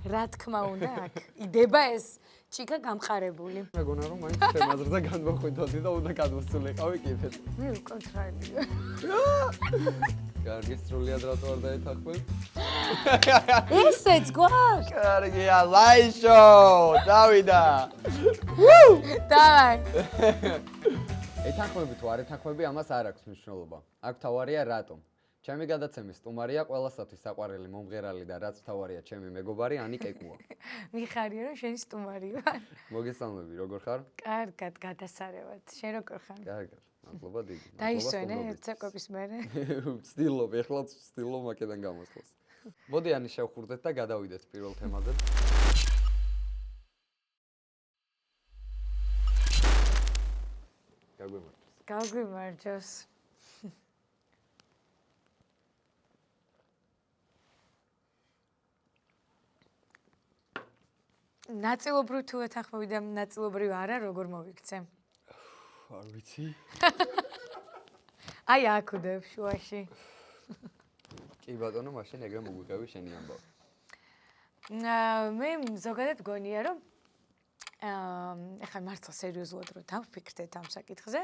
რა თქმა უნდა, აქ იდება ეს ჭიქა გამყარებული. მეგონა რომ მაინც ჩემ აზრზე განმოხვიდოდი და უნდა გადმოსულიყავი კიდეც. მე უკონტროლია. კარგი, სრულიად რატო არ დაეთანხმებ? ესეც გვაქვს. კარგია, ლაიშო, დავიდა. დავაი. ეთანხმები თუ არ ეთანხმები, ამას არ აქვს მნიშვნელობა. აქ თავარია რატომ? ჩემი გადაცემის სტუმარია ყველასათვის საყვარელი მომღერალი და რაც თავარია ჩემი მეგობარი ანი კეკუა. მიხარია რომ შენი სტუმარი ვარ. მოგესალმები, როგორ ხარ? კარგად, გადასარევად. შენ როგორ ხარ? კარგად. მადლობა დიდი. დაისვენე ერთ საკვების მერე. ვცდილობ, ეხლა ვცდილობ აქედან გამოსვლას. მოდი ანი შევხურდეთ და გადავიდეთ პირველ თემაზე. გაგვიმარჯოს. გაგვიმარჯოს. ნაწილობრივ თუ ეთანხმები და ნაწილობრივ არა, როგორ მოვიქცე? არ ვიცი. აი აქ ვდებ შუაში. კი ბატონო, მაშინ ეგრე მოგვიყევი შენი ამბავი. მე ზოგადად გონია რომ ეხლა მართლა სერიოზულად რომ დავფიქრდეთ ამ საკითხზე,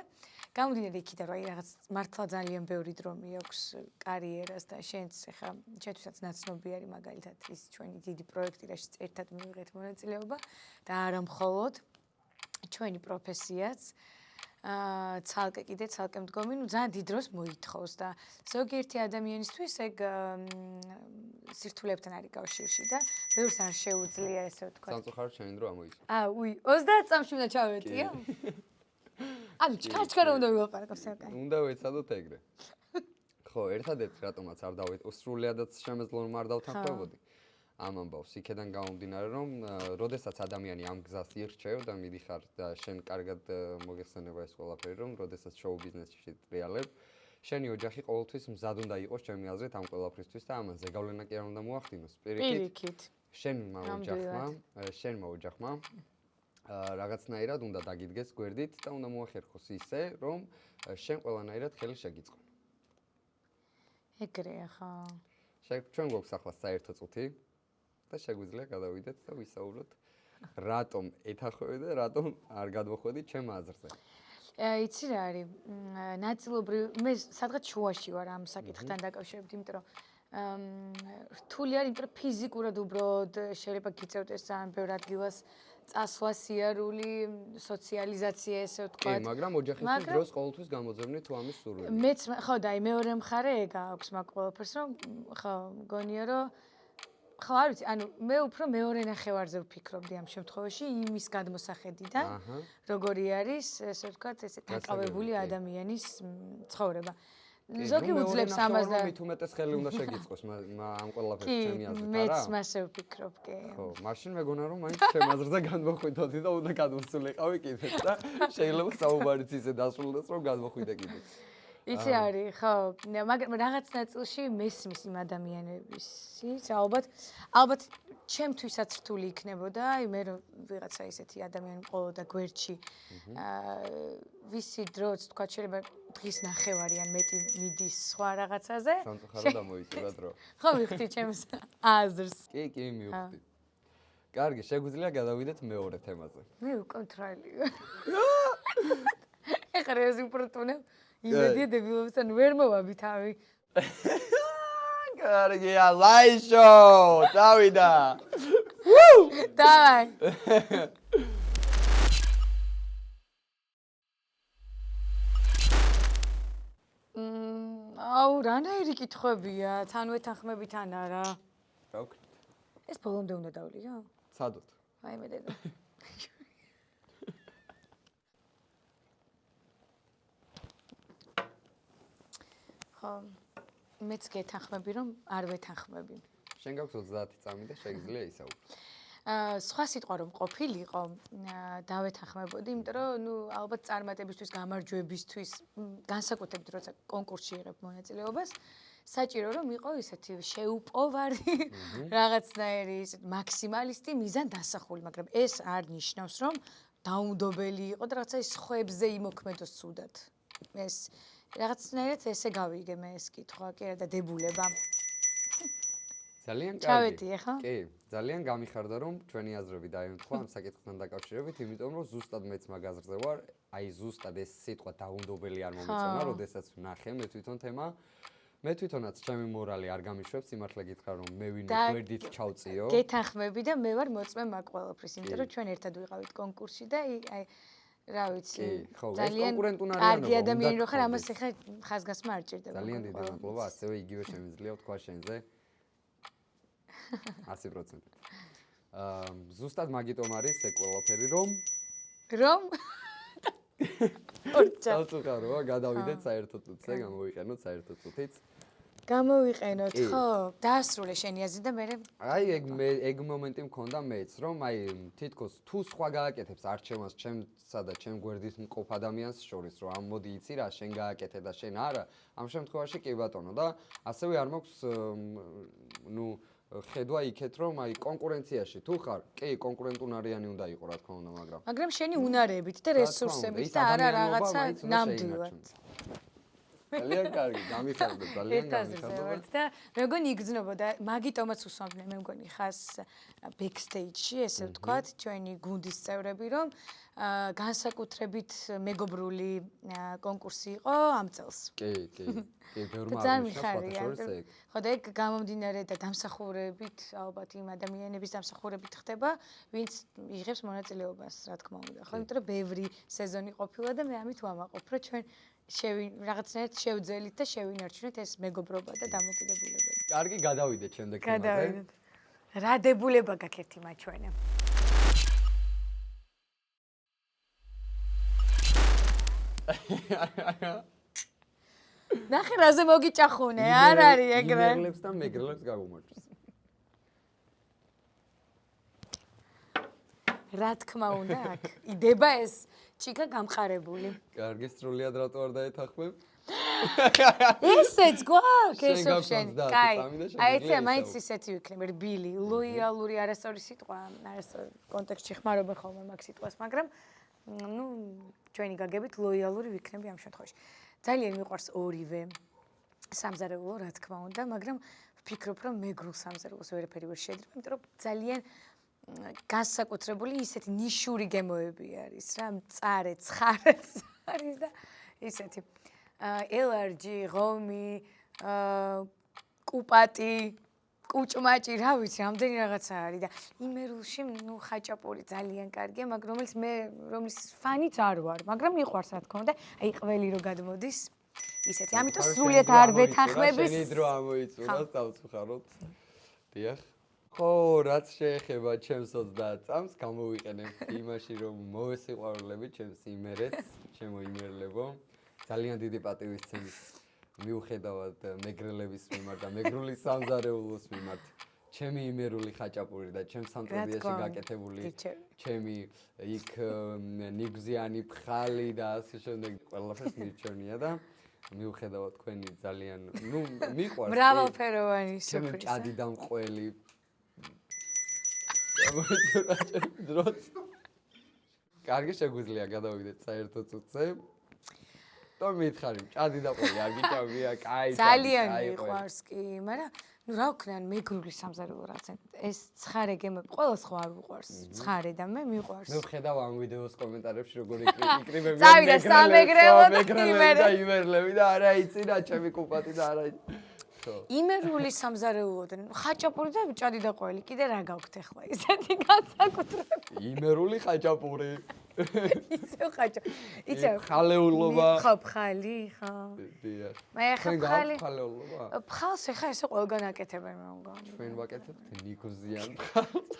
გამომდინარე იქიდან რომ აი რაღაც მართლა ძალიან ბევრი დრო მიაქვს კარიერას და შენც ეხლა ჩვენთვისაც ნაცნობი არის მაგალითად ის ჩვენი დიდი პროექტი, რაშიც ერთად მივიღეთ მონაწილეობა და არა მხოლოდ ჩვენი პროფესიაც ცალკე მდგომი, ну ძალიან დიდ დროს მოითხოვს და ზოგიერთი ადამიანისთვის ეგ სირთულეებთან არის კავშირში და ბევრს არ შეუძლია ესე ვთქვა. სამწუხაროდ შენი დრო ამოიწურა. 30 წამში უნდა ჩავეტიო? ანუ ჩქარჩქარა უნდა ვიყარაკო საკაი. უნდა ვეცადოთ ეგრე. ხო, ერთადერთი რატომაც არ სრულიადაც შემეძლო რომ არ დავთანხმებოდი. ამ ამბავს იქედან გამომდინარე რომ როდესაც ადამიანი ამ გზას ირჩევ და მიდიხარ და შენ კარგად მოგეხსენება ეს ყველაფერი რომ როდესაც შოუ ბიზნესში ტრიალებ შენი ოჯახი ყოველთვის მზად უნდა იყოს ჩემი აზრით ამ ყველაფრისთვის და ამან ზეგავლენა კი არ უნდა მოახდინოს პირიქით შენმა ოჯახმა რაღაცნაირად უნდა დაგიდგეს გვერდით და უნდა მოახერხოს ისე რომ შენ ყველანაირად ხელი შეგიწყო. ეგრეა ხო. ჩვენ გვაქვს ახლა საერთო წუთი და შეგვიძლია გადავიდეთ და ვისაუბროთ რატომ ეთანხმები და რატომ არ გადმოხვედი ჩემ აზრზე. იცი რა არის? ნაწილობრივ მე სადღაც შუაში ვარ ამ საკითხთან დაკავშირებით, იმიტომ რომ რთული არის, იმიტომ რომ ფიზიკურად უბრალოდ შეიძლება გიწევდეს ძალიან ბევრ ადგილას წასვლა, სიარული, სოციალიზაცია, ესე ვთქვათ. კი, მაგრამ ოჯახისთვის დროს ყოველთვის გამოძებნი თუ ამის სურვილი. მეც ხო და აი მეორე მხარე ეგ აქვს მაგ ყველაფერს, რომ ხო მგონია რომ ხო არ ვიცი, ანუ მე უფრო მეორე ნახევარზე ვფიქრობდი ამ შემთხვევაში იმის გადმოსახედიდან, როგორი არის, ესე ვთქვათ, ესე დაკავებული ადამიანის ცხოვრება. ზოგი უძლებს ამას და მით უმეტეს ხელი უნდა შეგიწყოს ამ ყველაფერს ჩემი აზრით, არა? მეც მასე ვფიქრობ, კი. ხო, მაშინ მეგონა რომ მაინც ჩემ აზრზე განმოხვიდოდი და უნდა გადმოსულიყავი კიდეც და შეიძლება საუბარიც ისე დასრულდეს რომ გადმოხვიდე კიდეც. იცი არის, ხო, მაგრამ რაღაც ნაწილში მესმის იმ ადამიანებისიც, ალბათ ჩემთვისაც რთული იქნებოდა, აი მე რომ ვიღაცა ისეთი ადამიანი მყოლოდა გვერდში, ვისი დროც თქვა შეიძლება დღის ნახევარი ან მეტი მიდის სხვა რაღაცაზე. სამწუხაროდ ამოიწურა დრო. ხო მივხვდი ჩემს აზრს. კი, მივხვდი. კარგი, შეგვიძლია გადავიდეთ მეორე თემაზე. მე უკონტროლია. ეხლა ეს იმპორტუნებ იმედია დებილობისთან ვერ მოვაბი თავი. კარგია, ლაიშო, დავიდა. დავაი. აუ, რანაირი კითხვებია, თან ვეთანხმებით ან არა? რა ვქნით? ეს ბოლომდე უნდა დავლიო? ცადოთ. აი მე დედა. ხო, მეც გეთანხმები რომ არ ვეთანხმები. შენ გაქვს 30 წამი და შეგიძლია ისაუბრო. სხვა სიტყვა რომ ყოფილიყო, დავეთანხმებოდი, იმიტომ რომ ნუ ალბათ წარმატებისთვის, გამარჯვებისთვის, განსაკუთრებით როცა კონკურსში იღებ მონაწილეობას, საჭირო რომ იყო ისეთი შეუპოვარი, რაღაცნაირი ისეთ მაქსიმალისტი, მიზან დასახული, მაგრამ ეს არ ნიშნავს რომ დაუნდობელი იყო და რაღაცა ის ხოებზე იმოქმედოს ცუდად. ეს რაღაცნაირად ესე გავიგე მე ეს კითხვა, კი არა და დებულება. ძალიან კარგი. ჩავედი ახლა? კი, ძალიან გამიხარდა რომ ჩვენი აზრები დაემთხვა ამ საკითხთან დაკავშირებით, იმიტომ რომ ზუსტად მეც მაგაზრზე ვარ, აი ზუსტად ეს სიტყვა დაუნდობელი არ მომეწონა, როდესაც ვნახე მე თვითონ თემა. მე თვითონაც ჩემი მორალი არ გამიშვებს, სიმართლე გითხრა რომ მე ვინმე გვერდით ჩავწიო. გეთანხმები და მე ვარ მოწმე მაგ ყველაფრის, იმიტომ რომ ჩვენ ერთად ვიყავით კონკურსში და აი რა ვიცი, ძალიან კარგი ადამიანი რო ხარ, ამას ეხლა ხაზგასმა არ ჭირდება. ძალიან დიდი მადლობა, ასევე იგივე შემიძლია ვთქვა შენზე. 100%. ზუსტად მაგიტომ არის ეს ყველაფერი რომ წავწუხარო, გადავიდეთ საერთო წუთზე, გამოვიყენოთ საერთო წუთიც. გამოვიყენოთ, ხო? დაასრულე შენი აზრი და მე აი ეგ მომენტი მქონდა მეც, რომ აი თითქოს თუ სხვა გააკეთებს არჩევანს ჩემსა და ჩემ გვერდით მყოფ ადამიანს შორის, რომ ამ მოდი იცი რა, შენ გააკეთე და შენ არა, ამ შემთხვევაში კი ბატონო და ასევე არ მაქვს ნუ ხედვა იქეთ რომ აი კონკურენციაში თუ ხარ, კი კონკურენტუნარიანი უნდა იყო რა თქმა უნდა, მაგრამ შენი უნარებით და რესურსებით და არა რაღაცა ნამდვილად. ძალიან კარგი, გამიხარდა, ძალიან გამიხარდა. და მე მგონი იგრძნობოდა, მაგიტომაც უსვამდნენ, მე მგონი ხას ბექსტეიჯში, ესე ვთქვათ, ჩვენი გუნდის წევრები, რომ განსაკუთრებით მეგობრული კონკურსი იყო ამ წელს. კი, ბევრმა აღნიშნა შორის ეგ. ხო და ეგ გამომდინარე და დამსახურებით, ალბათ იმ ადამიანების დამსახურებით ხდება, ვინც იღებს მონაწილეობას, რა თქმა უნდა. ხო, იმიტომ რომ ბევრი სეზონი ყოფილა და მე ამით ვამაყობ, რომ ჩვენ რაღაცნაირად შევძელით და შევინარჩუნეთ ეს მეგობრობა და დამოკიდებულება. კარგი, გადავიდეთ შემდეგ თემაზე. გადავიდეთ. რა დებულება გაქვს ერთი მაჩვენე. ნახე რაზე მოგიჭახუნე, არ არის ეგრე. იმერლებს და მეგრელებს გაგუმარჯოს. რა თქმა უნდა, აქ იდება ეს ჩიკა გამყარებული. კარგი, სრულიად რატო არ დაეთანხმებ? ესეც გვაქვს, ეს შენ. კაი. აი ეცე მაინც ისეთი ვიქნებ, რბილი, ლოიალური არასწორი სიტყვა, არასწორი კონტექსტში ხმარობენ ხოლმე მაგ სიტყვას, მაგრამ ნუ ჩვენი გაგებით ლოიალური ვიქნები ამ შემთხვევაში. ძალიან მიყვარს ორივე სამზარეულო, რა თქმა უნდა, მაგრამ ვფიქრობ, რომ მეგრულ სამზარეულოს ვერაფერი ვერ შეძრება, იმიტომ რომ ძალიან განსაკუთრებული ისეთი ნიშური გემოები არის რა, მწარე, ცხარეც არის და ისეთი ელარჯი, ღომი, კუპატი, კუჭმაჭი, რა ვიცი, რამდენი რაღაცა არის და იმერულში ნუ ხაჭაპური ძალიან კარგია, მაგრამ რომლის ფანიც არ ვარ, მაგრამ მიყვარს რა თქმა უნდა, აი ყველი რო გადმოდის ისეთი. ამიტომ სრულიად არ ვეთანხმები. შენი დრო ამოიწურა, დავწუხაროთ. დიახ. ხო, რაც შეეხება ჩემს 30 წამს, გამოვიყენებ იმაში, რომ მოვესიყვარულები ჩემს იმერეთს, ჩემო იმერლებო. ძალიან დიდი პატივისცემის მიუხედავად მეგრელების მიმართ და მეგრული სამზარეულოს მიმართ. ჩემი იმერული ხაჭაპური და ჩემს სამტრედიაში გაკეთებული ჩემი იქ ნიგზიანი ფხალი და ასე შემდეგ ყველაფერს მირჩევნია და მიუხედავად თქვენი ძალიან ნუ მიყვარს მრავალფეროვანი სურპრიზი. ჩემი ჭადი და მყველი გამოიწურა დროც. კარგი, შეგვიძლია გადავიდეთ საერთო წუთზე. და მითხარი, ჭადი და ყველი არ გიჭამია, კაი. ძალიან მიყვარს კი, მაგრამ ნუ რა ვქნან მეგრული სამზარეულო რაც ეს ცხარე გემები, ყველას ხო არ უყვარს ცხარე და მე მიყვარს. მე ვხედავ ამ ვიდეოს კომენტარებში როგორ იკრიბებიან წავიდა სამეგრელო და იმერლები და არა იცი რა ჩემი კუპატი და არა იცი. იმერული სამზარეულოდან ხაჭაპური და ჭადი და ყველი კიდე რა გაქვთ ახლა ისეთი განსაკუთრებული. იმერული ხაჭაპური. იცი ხაჭა. იცი ხალეულობა. ხო, ფხალი, ხო. დიახ. მე ახლა ფხალი. ხალეულობა. ფხალს ახლა ესე ყველგან აკეთებენ მე მგონი. ჩვენ ვაკეთებთ ნიგოზიან ფხალს.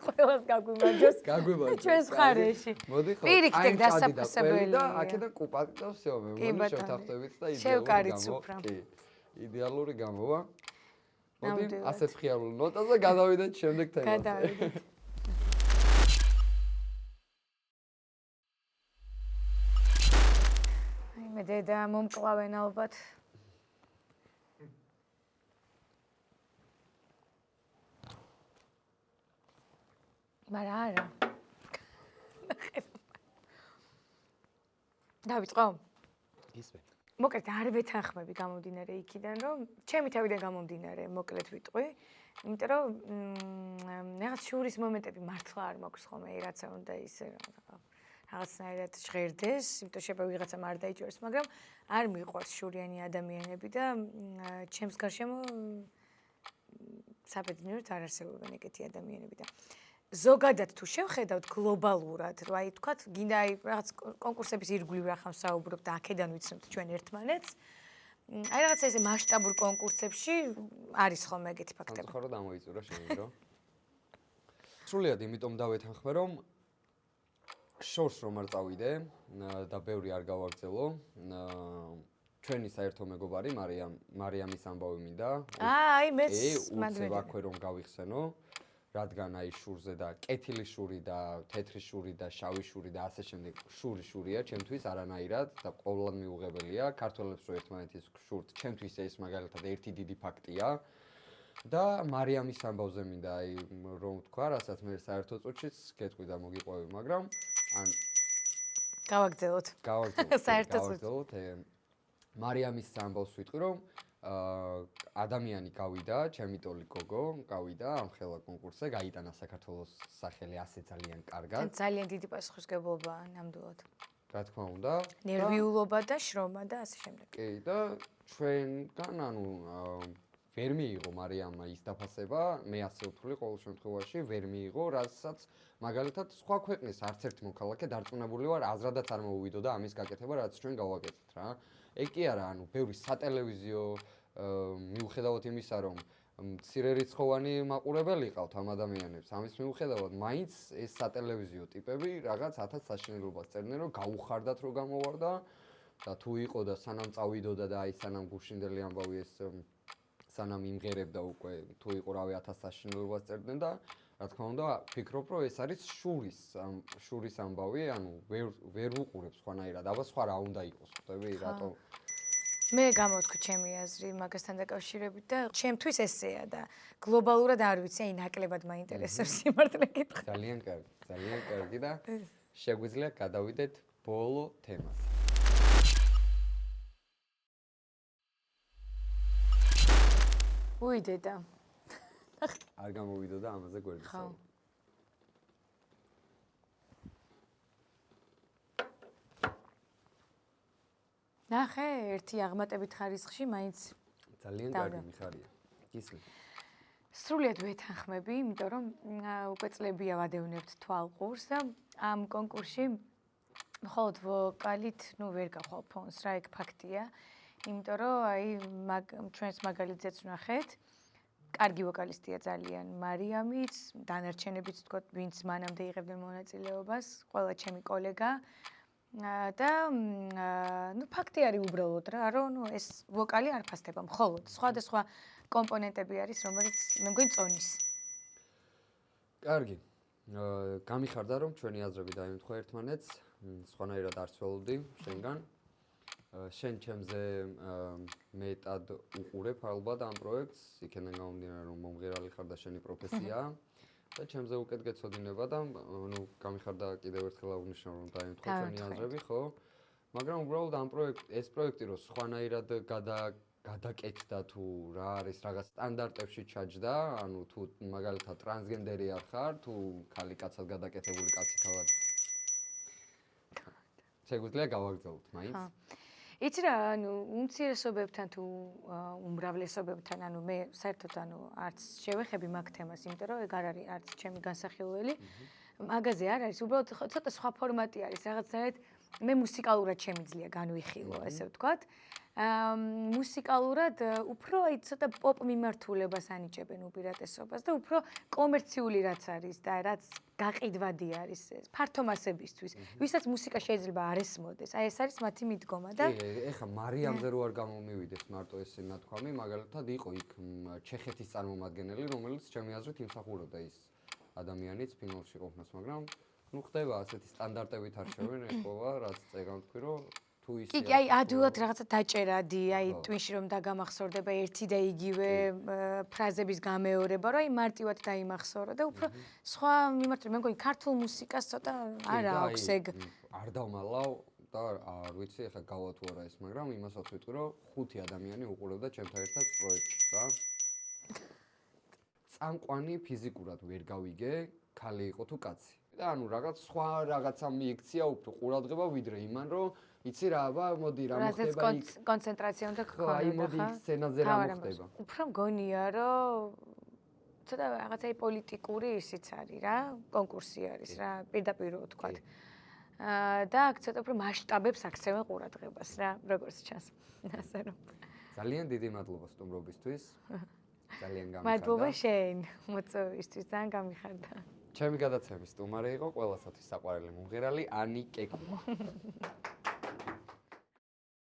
ყველას გაგვიმარჯოს. გაგვიმარჯოს. ჩვენს ხარეში. მოდი ხო. პირიქით დასაფასებელი და აქედან კუპატი და всё მე მგონი შევთანხმდებით და იდეალური გამოვა. მოდი ასეთ ხიარულ ნოტაზე გადავიდეთ შემდეგ თემაზე. გადავიდეთ. მე დედა მომკლავენ ალბათ. მაგრამ არა. დავიწყო? ისე. მოკლედ არ ვეთანხმები გამომდინარე იქიდან, რომ ჩემი თავიდან გამომდინარე, მოკლედ ვიტყვი, იმიტომ რომ რაღაც შურის მომენტები მართლა არ მაქვს ხოლმე, რაცა უნდა ისე რაღაცნაირად ჟღერდეს, იმიტომ შეიძლება ვიღაცამ არ დაიჭიროს, მაგრამ არ მიყვარს შურიანი ადამიანები და ჩემს გარშემო საბედნიეროდ არ არსებობენ ეგეთი ადამიანები და ზოგადად თუ შევხედავთ გლობალურად, რომ აი თქვათ, გინდა აი რაღაც კონკურსების ირგვლივ რახან საუბრობთ და აქედან ვიცნობთ ჩვენ ერთმანეთს. აი რაღაცა ესე მასშტაბურ კონკურსებში არის ხოლმე ეგეთი ფაქტები. ხო, რომ დამოიწურა შენ დრო. სრულიად იმიტომ დავეთანხმე, რომ შორს რომ არ წავიდე და ბევრი არ გავაგრძელო. ჩვენი საერთო მეგობარი მარიამის ამბავი მინდა. აი მეც მანდ აქვე რომ გავიხსენო. რადგან აი შურზე და კეთილი შური და თეთრი შური და შავი შური და ასე შემდეგ შურია ჩემთვის არანაირად და ყოველად მიუღებელია ქართველებს რო ერთმანეთის შურთ ჩემთვის ეს მაგალითად ერთი დიდი ფაქტია და მარიამის ამბავზე მინდა აი რომ თქვა რასაც მე საერთო წუთშიც გეტყვი და მოგიყვევი მაგრამ ან გავაგრძელოთ საერთო გავაგრძელოთ მარიამის ამბავს ვიტყვი რომ ადამიანი გავიდა, ჩემი ტოლი გოგო, გავიდა ამ ხელა კონკურსზე, გაიტანა საქართველოს სახელი ასე ძალიან კარგად. ძალიან დიდი პასუხისმგებლობაა ნამდვილად. რა თქმა უნდა. ნერვიულობა და შრომა და ასე შემდეგ. კი, და ჩვენგან ანუ ვერ მიიღო მარიამმა ის დაფასება, მე ასე ვთვლი ყოველ შემთხვევაში ვერ მიიღო, რასაც მაგალითად სხვა ქვეყნის არც ერთი მოქალაქე დარწმუნებული ვარ, აზრადაც არ მოუვიდოდა ამის გაკეთება, რაც ჩვენ გავაკეთეთ რა. ეგ კი არა, ანუ ბევრი სატელევიზიო მიუხედავად იმისა, რომ მცირერიცხოვანი მაყურებელი ყავთ ამ ადამიანებს, ამის მიუხედავად, მაინც ეს სატელევიზიო ტიპები რაღაც 1000 საშინელობას წერდნენ, რომ გაუხარდათ რომ გამოვარდა და თუ იყო და სანამ წავიდოდა და აი სანამ გუშინდელი ამბავი ეს სანამ იმღერებდა უკვე თუ იყო რავი 1000 საშინელობას წერდნენ და რა თქმა უნდა, ფიქრობ, რომ ეს არის შურის ამბავი, ანუ ვერ ვუყურებ სხვანაირად, აბა სხვა რა უნდა იყოს, ხვდები, რატო მე გამოვთქვი ჩემი აზრი მაგასთან დაკავშირებით და ჩემთვის ესეა და გლობალურად არ ვიცი, აი ნაკლებად მაინტერესებს სიმართლე გითხრა. ძალიან კარგი და შეგვიძლია გადავიდეთ ბოლო თემაზე. უიდედა. არ გამოვიდოდა ამაზე გვერდით. ხო. ნახე, ერთი აღმატებით ხარისხში მაინც ძალიან კარგი მიხარია. გისმენ. სრულიად ვეთანხმები, იმიტომ რომ უკვე წლებია ვადევნებთ თვალყურს და ამ კონკურსში მხოლოდ ვოკალით, ვერ გახვალ ფონს რა, ეგ ფაქტია. იმიტომ რომ აი ჩვენს მაგალითზეც ვნახეთ. კარგი ვოკალისტია ძალიან მარიამიც, დანარჩენებიც თქო, ვინც მანამდე იღებდნენ მონაწილეობას, ყველა ჩემი კოლეგა. და ფაქტი არის უბრალოდ რა, რომ ეს ვოკალი არ ფასდება, მხოლოდ სხვადასხვა კომპონენტები არის, რომელიც მე მგონი წონის. კარგი. გამიხარდა რომ ჩვენი აზრები დაიმთხვა ერთმანეთს, სხვანაირად არ ცველობდი შენგან. შენ ჩემზე მეტად უყურებ ალბათ ამ პროექტს, იქიდან გამომდინარე რომ მომღერალი ხარ და შენი პროფესიაა. და ჩემზე უკეთ გეცოდინება და გამიხარდა კიდევ ერთხელ აღნიშნავ რომ დაემთხვა ჩვენი აზრები, ხო? მაგრამ უბრალოდ ამ ეს პროექტი რომ სხვანაირად გადაკეთდა თუ რა არის რაღაც სტანდარტებში ჩაჯდა, ანუ თუ მაგალითად ტრანსგენდერი არ ხარ, თუ ქალი კაცად გადაკეთებული კაცი ქალად. შეგვიძლია გავაგრძელოთ მაინც. იცი რა, უმცირესობებთან თუ უმრავლესობებთან, მე საერთოდ არც შევეხები მაგ თემას, იმიტომ რომ ეგ არ არის არც ჩემი განსახილველი. მაგაზე არ არის, უბრალოდ ცოტა სხვა ფორმატი არის, რაღაცნაირად მე მუსიკალურად შემიძლია განვიხილო, ესე ვთქვათ. მუსიკალურად უფრო აი ცოტა პოპ მიმართულებას ანიჭებენ უპირატესობას და უფრო კომერციული რაც არის და რაც გაყიდვადი არის ფართო მასებისთვის, ვისაც მუსიკა შეიძლება არ ესმოდეს. აი ეს არის მათი მიდგომა და ეხა მარიამზე რო არ გამომივიდეს მარტო ეს ნათქვამი, მაგალითად იყო იქ ჩეხეთის წარმომადგენელი, რომელიც ჩემი აზრით იმსახურებდა ის ადამიანიც ფინალში ყოფნას, მაგრამ ხდება ასეთი სტანდარტებით არჩევენ ეხლა, რაც წეგან თქვი რომ კი, აი ადვილად რაღაცა დაჭერადი, აი ტვინში რომ დაგამახსოვრდება ერთი და იგივე ფრაზების გამეორება, რომ აი მარტივად დაიმახსოვრო და უფრო სხვა მიმართულებით, მე მგონი ქართულ მუსიკას ცოტა არ აქვს ეგ. არ დავმალავ, და არ ვიცი ეხლა გავა თუ არა ეს, მაგრამ იმასაც ვიტყვი, რომ 5 ადამიანი უყურებდა ჩემთან ერთად პროექტს რა. წამყვანი ფიზიკურად ვერ გავიგე, ქალი იყო თუ კაცი. და ანუ რაღაც სხვა რაღაცა მიიქცია უფრო ყურადღება ვიდრე იმან, რომ იცი რა, მოდი რა მოხდება იქ. კონცენტრაცია უნდა გქონოდა, აი მოდი იქ სცენაზე რა მოხდება. უფრო მგონია, რომ ცოტა რაღაცა პოლიტიკური ისიც არის რა, კონკურსი არის რა, პირდაპირ ვთქვათ. და აქ ცოტა უფრო მასშტაბებს აქცევენ ყურადღებას რა, როგორც ჩანს. ასე რომ. ძალიან დიდი მადლობა სტუმრობისთვის. ძალიან გამიხარდა. მადლობა შენ მოწვევისთვის, ძალიან გამიხარდა. ჩემი გადაცემის სტუმარი იყო ყველასათვის საყვარელი მომღერალი ანი კეკუა.